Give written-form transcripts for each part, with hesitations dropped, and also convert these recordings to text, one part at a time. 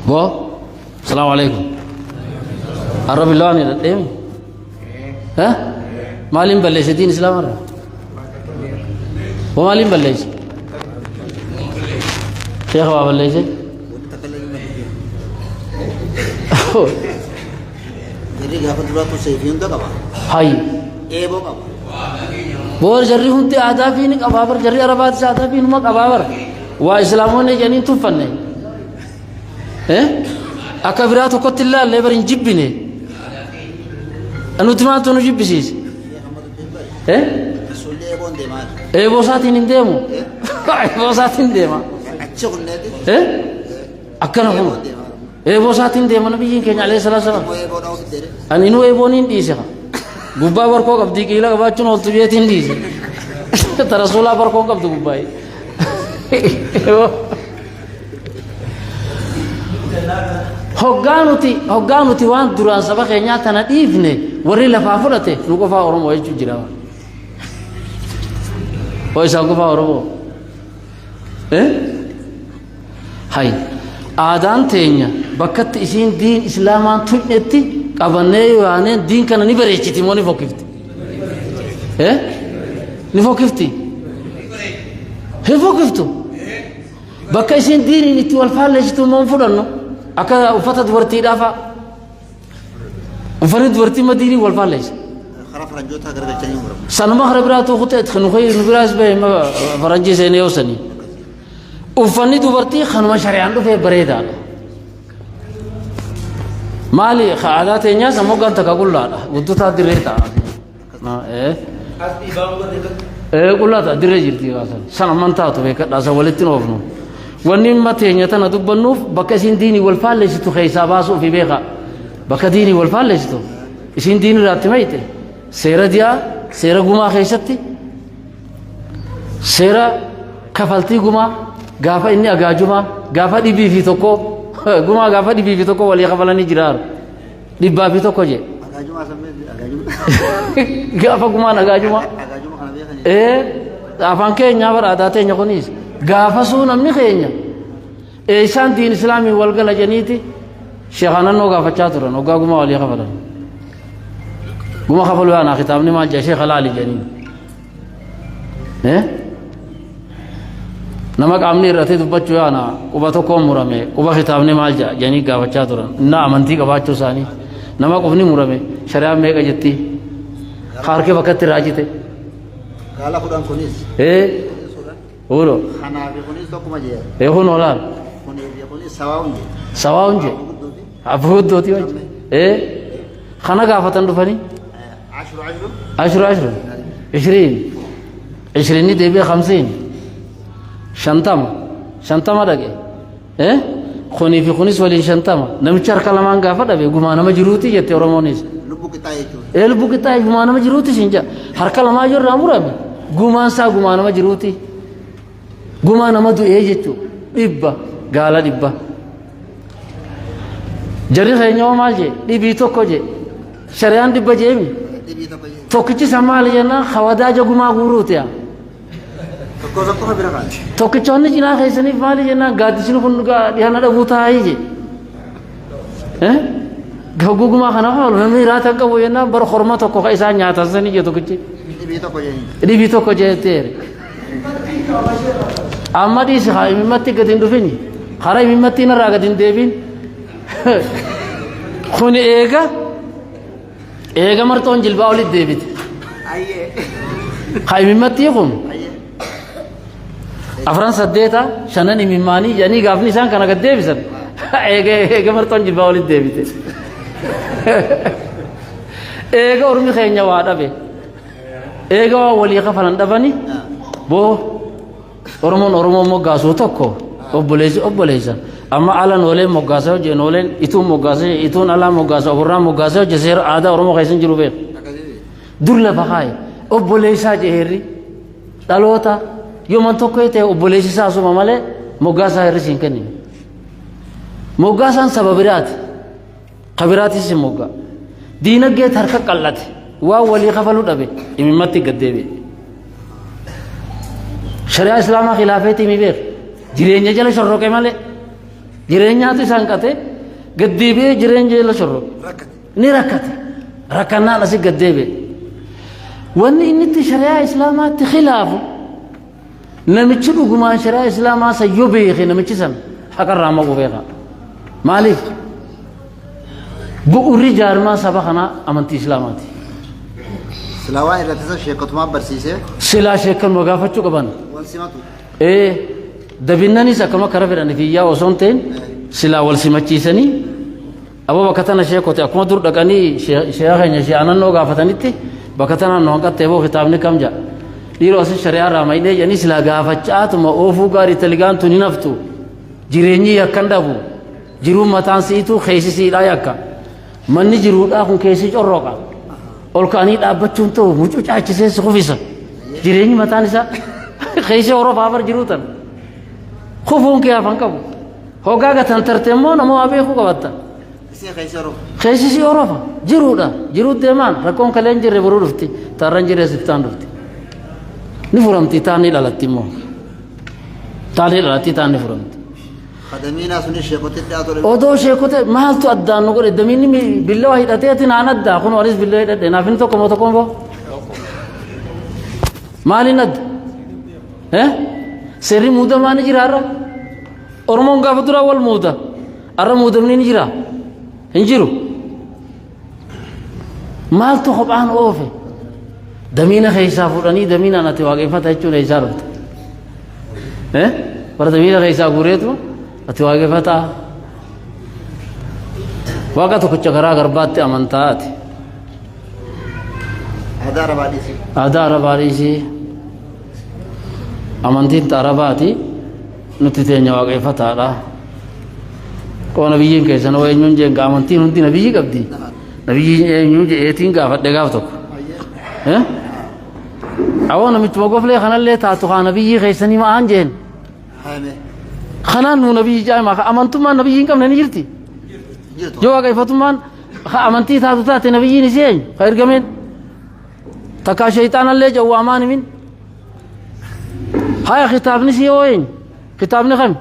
بو السلام عليكم الرب اللون الديمي ها مالين بلش دين اسلام مره ومالين بلش شيخ بابا بلش jadi gak perlu aku save untuk apa هاي bok apa بور جري هنتي آدابين كبابر جري عربات سادابين ما كبابر وإسلامون جنين توفنه أكبرات وقت الله لبرين جبينه أنو تماتو نجيب بسيس بوساتين انديمو بوساتين ديما أكنا هم بوساتين ديما نبيين كين عليه الصلاة والسلام أن إنو بونين ديسها غبا وركو قبدي كيلا غباچون ولت بيتين ديس ترسولا بركو قبد غباي hogganuti waan duraan saba keenyaa tana dhiifne warri lafaa fudhate nu qofaa oromoo jechuu jira oo isaan qofaa oromoo hay aadaan teenya bakkatti isiin diin islaamaan tuqnetti qabannee yohaaneen diin kana ni bareechiti moo ni fokkifti ni fokkifti hin fokkiftu bakka isiin diiniin itti wal faalleessitu moo fudhanno akka uffata dubartiidhaafa uffanni dubartii madiinii wal faalleessa خرا فرنجوتا gargalchanii muramu sanuma khara biraatu khutee khanu khayr nubiraas bee faranji seenee yoosanii uffanni dubartii khanuma shari'aan dhufee bareedaadha maali khaadaa teenyaa sammuu ganta kaqullaadha guddutaa dirree ta'a qullaata dirree jirti sana mantaatu beekadhaasa walitti noofnu wanni mateenya tana dubbannuuf bakka isin diinii wal faalleessitu keessaa baasuuf beeka bakka diinii wal faalleessitu isin diinii irratti mayte seera diyaa seera gumaa keessatti seera kafaltii gumaa gaafa inni agaajumaa gaafa dhibii fi tokko gumaa gaafa dhibii fi tokko walii kafalanii jiraaru dhibbaa fi tokko je agaajumaa sammee agaajumaa gaafa gumaan agaajumaa agaajumaa kana beekanii afaan keenyaa bara aadaa teenya kunis gaafa suu namni keenya isaan diin islaamii wal gala jeniiti sheekhanannoo gaafachaa turan hoggaa gumaa walii kafalan guma kafalu yaanaa kitaabni maal jaa sheekha laali jeniin nama qaamni irratti dubbachuu yaanaa quba tokkoon murame quba kitaabni maal jaa jenii gaafachaa turan innaa amantii qabaachuu isaanii nama qubni murame shari'aan meeqa jetti harkee bakkatti raajite gaala kudhan kunis Uro. Hanafi kunis tokkuma jee. Kun olaal. Kunis sawaa'uun jee. Sawaa'uun jee. Afuuddooti wajji. Kana gaafatan dhufanii. Ashru. 20 deebi'ee 50. 50 dhaqe. Kunii fi kunis waliin 50. Namichi harka lamaan gaafa dhabe gumaa nama jiruuti jette Oromoonis. Lubbuu qixaa jechuudha. Lubbuu qixaa gumaa nama jiruuti sinja. Harka lamaa jirraa murame. Gumaan isaa gumaa nama jiruuti. Gumaa nama du'ee jechuudha dhibba gaala dhibba jarri keenya maal jee dhibii tokko jee shari'aan dhibba jeemi tokkichi isa maal jennaan hawadaaja gumaa guuruuti tokkichoonni cinaa keessaniif maal jennaan gaaddisni kun dhiyaana dhabuu taa'ii jee gagguu gumaa kana oolu namni hiraatan qabu jennaan bara horma tokko ka isaan nyaatan sanii jee tokkichi dhibii tokko jeetteere amma dhiisi haa imimatti gad hin dhufini hara imimatti narraa gad hin deebin kun eega marxoon jilbaa olit deebite haa imimatti kun afran saddeeta shanan imimmaanii jedhanii gaafni isaan kana gad deebisan eega marxoon jilbaa olit deebite eega ormi keenya waa dhabe eega waa walii kafalan dhabani boo Oromoon moggaasuu tokko obboleessa amma ala nooleen moggaasa hojii nooleen ituun moggaasa ituun alaa moggaasa ofirraa moggaasa hojii seera aadaa Oromoo keessan jiru beeku dur lafa kaaye obboleessaa jeherri dhaloota yooman tokko ta'e obboleessi isaa asuma malee moggaasaa hir'isi hin kennine moggaasaan saba biraati kabiraatis hin moggaa diinagdee harka qal'ate waa walii kafaluu dhabe imimatti gad deebi'e شريعة إسلام خلافته مبير جرينجا جل شرّوك ماله jireenyaatu isaan qate gaddeebi'ee jireenya jala shorro ni rakkate rakkannaan asii gaddeebi'e wanni inni itti shari'aa islaamaatti khilaafu namichi dhugumaan shari'aa islaamaa sayyoo beeke namichi san haqarraa maquu beeka maaliif bu'uurri jaarmaa saba kanaa amantii islaamaati silawaa irratti sheekatumaa barsiisee silaa sheekan wagaafachuu qaban wal simatu dabinnanis akkama kara fedhanii fiyyaa osoo hin ta'in silaa wal simachiisanii aboo bakka tana sheekote akkuma dur dhaqanii sheekha keenya shee'anannoo gaafatanitti bakka tana nu hanqattee boo kitaabni kam jedha dhiiroo asin shari'aa irraa maynee jedhanii silaa gaafachaatuma oofuu gaarii taligaan tun hin haftu jireenyi yakkan dhabu jiruun mataan siituu keessisiidhaa yakka manni jiruudhaa kun keessi corroqa ol ka'anii dhaabbachuun ta'u mucuu caachisee si kufisa jireenyi mataan isaa keessa orofaa bar jiruutan kufuun kee hafan qabu hoggaa gatan tarte immoo namoo abeekuu qabatta keessisi orofa jiruudha jiruu deemaan rakkoon kaleen jirre boruu dhufti taarran jirre siftaan dhufti ni furamti taan ni dhalatti immoo taan ni dhalatti taan ni furamti khadamiina suni sheekote dhaatore odoo sheekote maaltu addaan nu godhe damiinni billaa hidhateeti naan addaa kun walis billaa hidhadhe naafin tokko moo tokkoon boo maaliin adda seerri muudamaa ni jira har'a oromoon gaafa duraa wal muuda har'a muudamni ni jira hin jiru maaltu kophaan oofe damiina keessaa fuudhanii damiinaan ati waaqeffata jechuudha isaa dhufte bara damiina keessaa guureetu ati waaqeffataa waaqa tokkicha garaa garbaatti amantaa ati aadaa arabaadhiisii amantiin arabaati nuti teenya waaqeffataadha koo nabiyyiin keessan oo eenyuun jeenga amantiin hundi nabiyyi qabdi nabiyyiin eenyuun jeetiin gaafadhe gaaf tokko awoo namichuma goflee kanallee taatu haa nabiyyii keessanii ma'aan jeen kanaan nu nabiyyi jaa'imaa amantummaan nabiyyiin qabne ni jirti yoo waaqeffatummaan amantii taatu taate nabiyyiin isii eenyu ka ergameen takkaa shayxaanallee jawwaamaan himin haya kitaabni si yoo eenyu kitaabni kami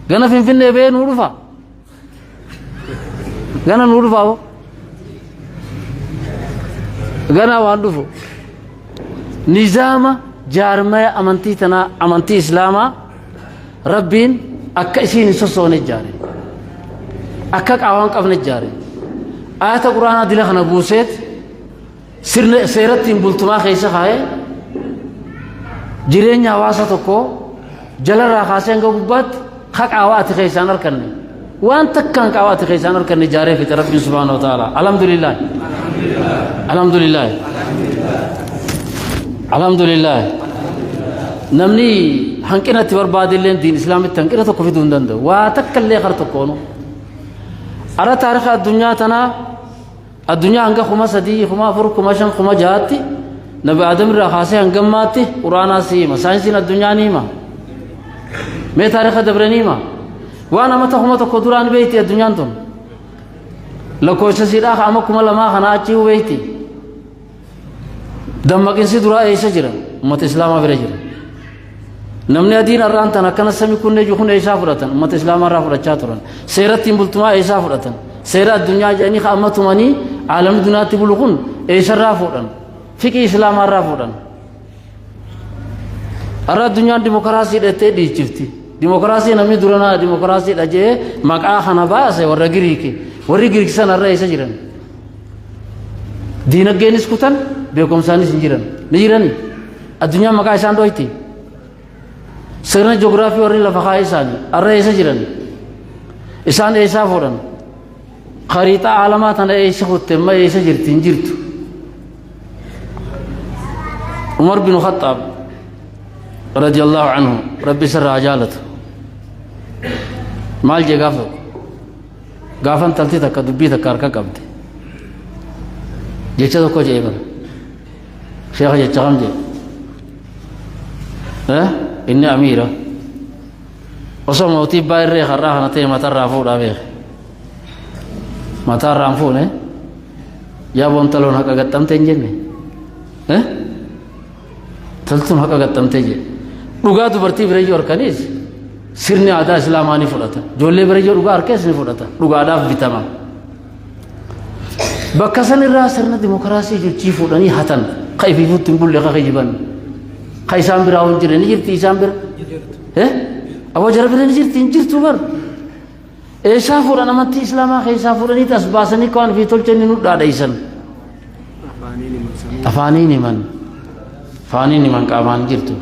gana finfinnee bee nuu dhufa gana nuu dhufa bo gana waan dhufu nizaama jaarmaya amantii tanaa amantii islaamaa rabbiin akka isiin hin sossoone jaare akka qaawaan qabne jaare ayata quraanaa dila kana buuseet sirna seerattiin bultumaa keessa kaa'ee jireenya hawaasa tokko jalarraa kaasee hanga gubbaatti qaawaa ati keessaan arkanne waan takkaan qaawaa ati keessaan arkanne jaaree fite rabbiin subhaanahu wa ta'ala alhamdulillah alhamdulillah alhamdulillah namni hanqinatti barbaadilleen diin islaamitti hanqina tokko fiduu hin danda'u waa takkallee kar tokkoonu ara taarika addunyaa tanaa addunyaa hanga kuma sadii kuma afur kuma shan kuma jahaatti nabi adam irraa kaasee hangammaatti quraanaa siima saayinsiin addunyaa ni hima mee taarika dabre ni hima waan amata kuma tokko duraan beeyti addunyaan tun lakkoofsa siidhaa ama kuma lamaa kana achii beeyti dammaqinsi duraa eessa jira ummata islaamaa bira jira namni adiin arraan tan akkana sami kunne ju kun eessaa fudhatan ummata islaamaa irraa fudhachaa turan seerattiin bultumaa eessaa fudhatan seera addunyaa jedhanii ka ammatumanii aalamni duniyaatti bulu kun eessarraa fuudhan fiqii islaamaa irraa fuudhan arra addunyaan dimokiraasii dheettee dhiichifti dimokiraasii namni duranaa dimokiraasii dhajee maqaa kana baase warra giriiki warri giriiki san arra eessa jiran diinaggeenis kutan beekumsaanis hin jiran ni jirani addunyaan maqaa isaan dhoyti sirna ji'oogiraafii warri lafa kaa'ee isaanii arra eessa jiran isaan eessaa fuudhan khariixaa aalamaa tana eessa kutte ma eessa jirti hin jirtu umar bin khattaab radiyallahu anhu rabbi sirraa jaalatu maal jee gaaf tokko gaafan talti takka dubbii takka harka qabde jecha tokko jee bara sheekha jecha kam jee inni amiira osoo mootii baa irree karraa kana ta'e matarraa fuudhaa beeke matarraan fuune yaa bontaloon haqa gaxxamte hin jenne taltuun haqa gaxxamte jedhe dhugaa dubartii bira iyyuu harkaniis sirni aadaa islaamaa ni fudhata ijoollee bira jiru dhugaa harkees ni fudhata dhugaadhaaf bitama bakka san irraa sirna dimokiraasii jechii fuudhanii hatan kaifiifutti hin bulle ka kijiban ka isaan biraa hin jirre ni jirti isaan bira aboo jara bira ni jirti hin jirtu bar eessaa fuudhan amantii islaamaa keessaa fuudhanii tas baasanii kawaan fi tolchanii nu dhaadheeysan afaaniin himan qaamaan jirtu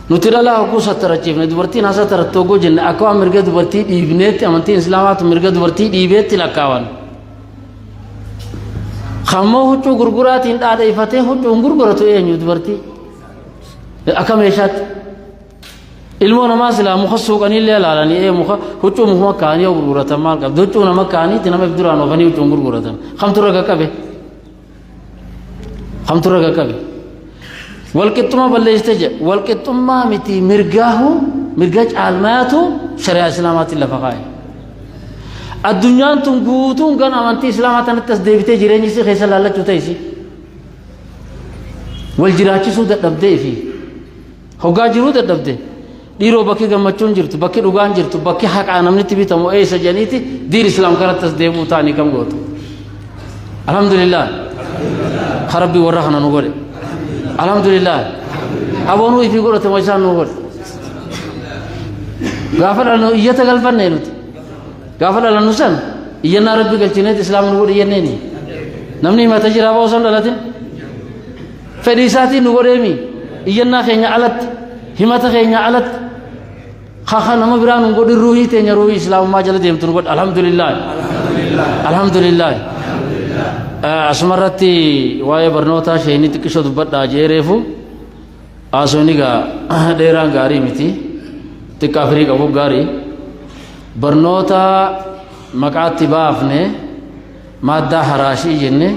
nuti dhalaa hogguu sattarachiifne dubartiin hasa taratti hogguu jenne akka waan mirga dubartii dhiibneetti amantiin islaamaatu mirga dubartii dhiibeetti lakkaawan kammoo huccuu gurguraatiin dhaadheeyfatee huccuun gurguratu eenyu dubartii akka meeshaatti ilmoo namaa silaa muka suuqaniillee ilaalanii muka huccuu mukuma kaanii yoo gurguratan maal qabdi huccuu nama kaaniitti nama duraan oofanii huccuun gurguratan kamtu raga qabe walqixxuma balleessite jedhe walqixxummaa miti mirga caalmaatu shari'aa islaamaatiin lafa kaa'e addunyaan tun guutuun gan amantii islaamaa tanatti as deebitee jireenyi isii keessa laallachuu ta'isi wal jiraachisuu dadhabdee fi hoggaa jiruu dadhabde dhiiroo bakki gammachuun jirtu bakki dhugaan jirtu bakki haqaa namnitti bitamu eessa jedhaniiti diin islaam kanatti as deebuu ta'anii kam gootu alhamdulillah rabbi warra kana nu godhe alhamdulillah aboonuu ifi godhate moo isaan nu godhe gaafa dhalannu iyyata galfanne nuti gaafa dhalannu san iyyannaa rabbi galchineet islaam nu godhe iyyanneen namni himata jira aboo osoo hin dhalatin fedhii isaatiin nu godheemi iyyannaa keenya alatti himata keenya alatti kaka nama biraa nu godhin ruuhii teenya ruuhii islaamummaa jala deemtu nu godhe alhamdulillah asumarratti waa'ee barnootaa sheenii xiqqisho dubbadhaa jeereefu haasawni gaa dheeraan gaarii miti xiqqaa firii qabu gaarii barnoota maqaatti baafne maaddaa haraashii jenne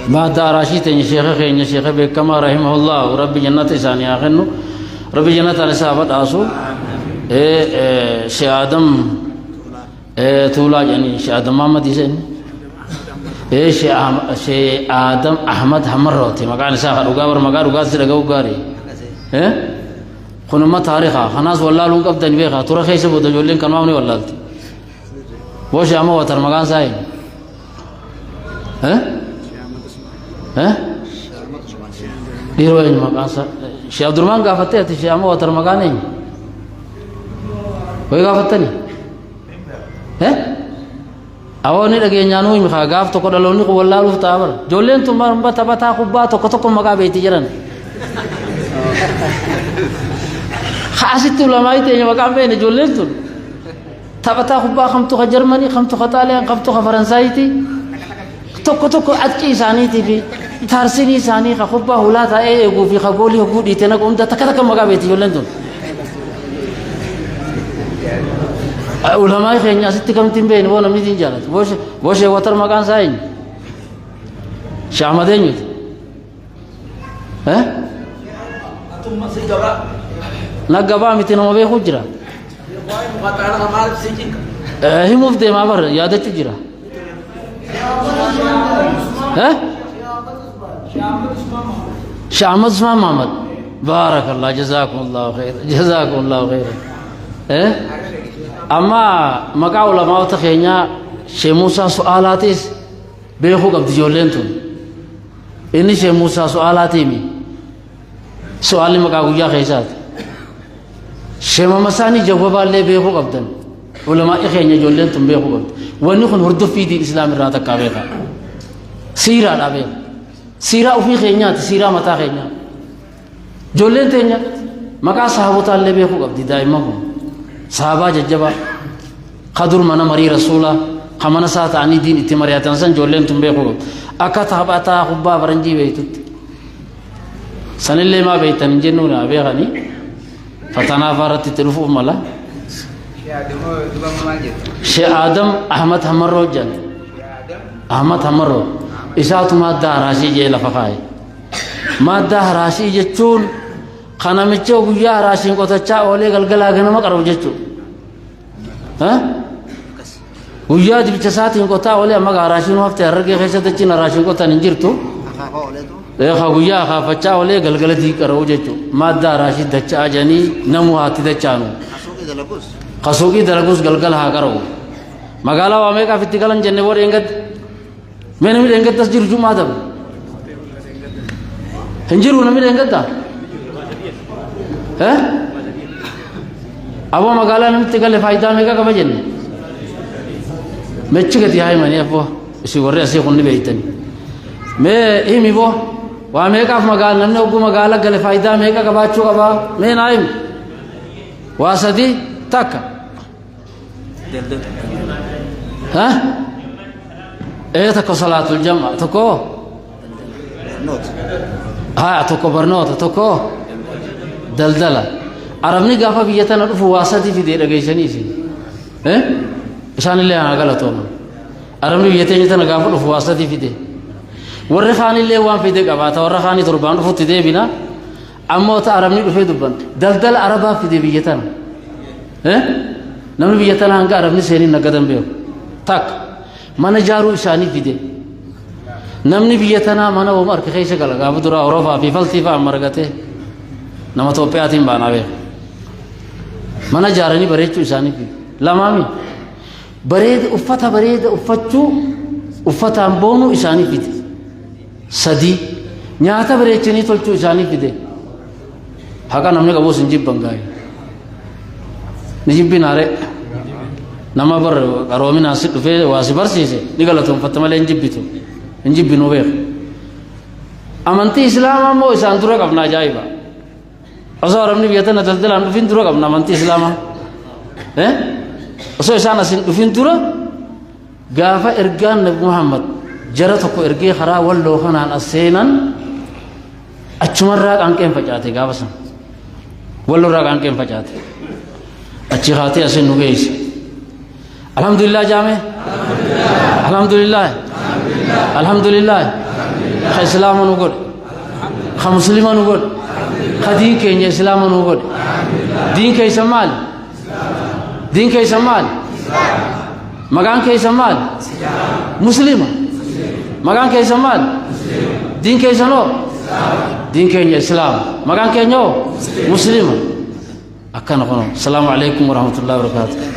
maaddaa haraashii teenya sheekha keenya sheekha beekamaa rahimahullah rabbi jannata isaanii haa kennu rabbi jannataan isaa badhaasu shee aadam tuulaa jedhanii shee aadam mahammad iseen شيء آدم أحمد همروتي مكان ساخ رجال مكان رجال سير جو قاري خنما تاريخا خناس والله لون قبض نبيخا ترى خيس بود جولين كلام مني والله وش أما وتر مكان ساين ديروين مكان سا شيء عبد الرحمن قافتة شيء أما وتر مكان إيه وين قافتني awoni dhage nyaanu mi khagaaf to ko daloni ko wallahu ta'ala jolen to mar bata bata khubba to ko maga beeti jiran khasitu lamaite ni maga beene jolen to tabata khubba khamtu kha germany khamtu kha talian khamtu kha faransaiti to ko atki saniti fi tarsini sani kha khubba hulata go fi khagoli ko ditena ko umda takata maga beeti jolen to ulama khenya sitti kam timben wona mi din jalat boshe watar makan sain shamadenyu atum masih gaba nagaba mitino be khujra watana amal sijin himuf de mabar yada chujira شامد اسمه محمد بارك الله جزاكم الله خير أما مقا علماء تخينيا شيخ موسى سؤالاتيس بيخو قبض جولنتون إني شيخ موسى سؤالاتي مي سؤالي مقا قويا خيسات شيخ مساني جوابا اللي بيخو قبضن علماء خينيا جولنتون بيخو قبض ونخن هردو في دين الإسلام الراتا كابيخا سيرا دابيخ سيرا وفي خينيات سيرا متا خينيا جولنتين مقا صحابة اللي بيخو قبض دائما هم صحابة ججبا قدر من مري رسولا خمنا ساعة عني دين اتماريات انسان جولين تنبيخو اكا تحباتا خبا برنجي بيتوت سن اللي ما بيتن جنونا بيغني فتنافرت تلفو ملا شيء آدم أحمد همرو جن أحمد همرو إساتو مادة راشي جي لفقاي مادة راشي جتون خانا مچو گویا راشین کو تچا اولے گلگلا گنم کرو جچو گویا دی چسات کو تا اولے مگا راشین وقت ہر کے خیسه تچ نہ راشین کو تن جرتو خاويا خافتشا ولي قلقلتي كروجتو مادة راشد دچا جاني نمو هاتي دچانو خسوقي دلقوس قلقلها كرو مقالا واميكا في تقلن جنة ور انقد من مير انقد تسجير جمعة دب هنجرو نمير انقد دا ها أبو مقالا نمت تقل فايدة ميكا كما جنة مچكتي هاي مني أبو اسي ورّي اسي خوني بيتني مي إيمي بو واميكا في مقال نمني أبو مقالا قل فايدة ميكا كباتشو كبا مي نايم واسدي تاكا ها ايه تكو صلاة الجمعة تكو نوت ها تكو برنوت تكو دلدلة عربني قافا بيتنا رفو واسدي في دير اقيشني سي ايه إشان اللي أنا قلتهم عربني بيتنا قافا رفو واسدي في دير ورخاني اللي وان في دير قباتا ورخاني تربان رفو تدي بنا أموت عربني رفو دبان دلدل عربا في دي بيتنا ايه نمني بيتنا هنگا عربني سيرين نقدم بيو تاك من جارو إشاني في دي نمني بيتنا من ومر كخيشة قلقا بدرا أوروفا في فلسفة أمرقته نما توپياتين بانا بي من جارني بريدشو إشاني في لا مامي بريد أفتا بريد أفتشو أفتا أمبونو إشاني في دي سدي نياتا بريدشني تلچو إشاني في دي حقا نمني قبو سنجيب بنگاي نجيب بناري nama bar karomi nasi dufe wasi barsiise digalatum fatamale injib binu beek amanti islama mo isan dura qabna ajaiba aso arabni biyatana daldalan dufin dura qabna amanti islama aso isan asin dufin dura gafa ergan nabi muhammad jara tokko erge khara wallo khanan asenan achumarra qanqen facate gafasan wallo ra qanqen facate achi khati asin nugeis الحمد لله جامع الحمد لله الحمد لله خإسلام نقول خمسلم نقول خدين كينج إسلام نقول دين كي سمال دين كي سمال مكان كي سمال مسلم مكان كي سمال دين كي سنو دين كينج إسلام مكان كي نو مسلم أكن السلام عليكم ورحمة الله وبركاته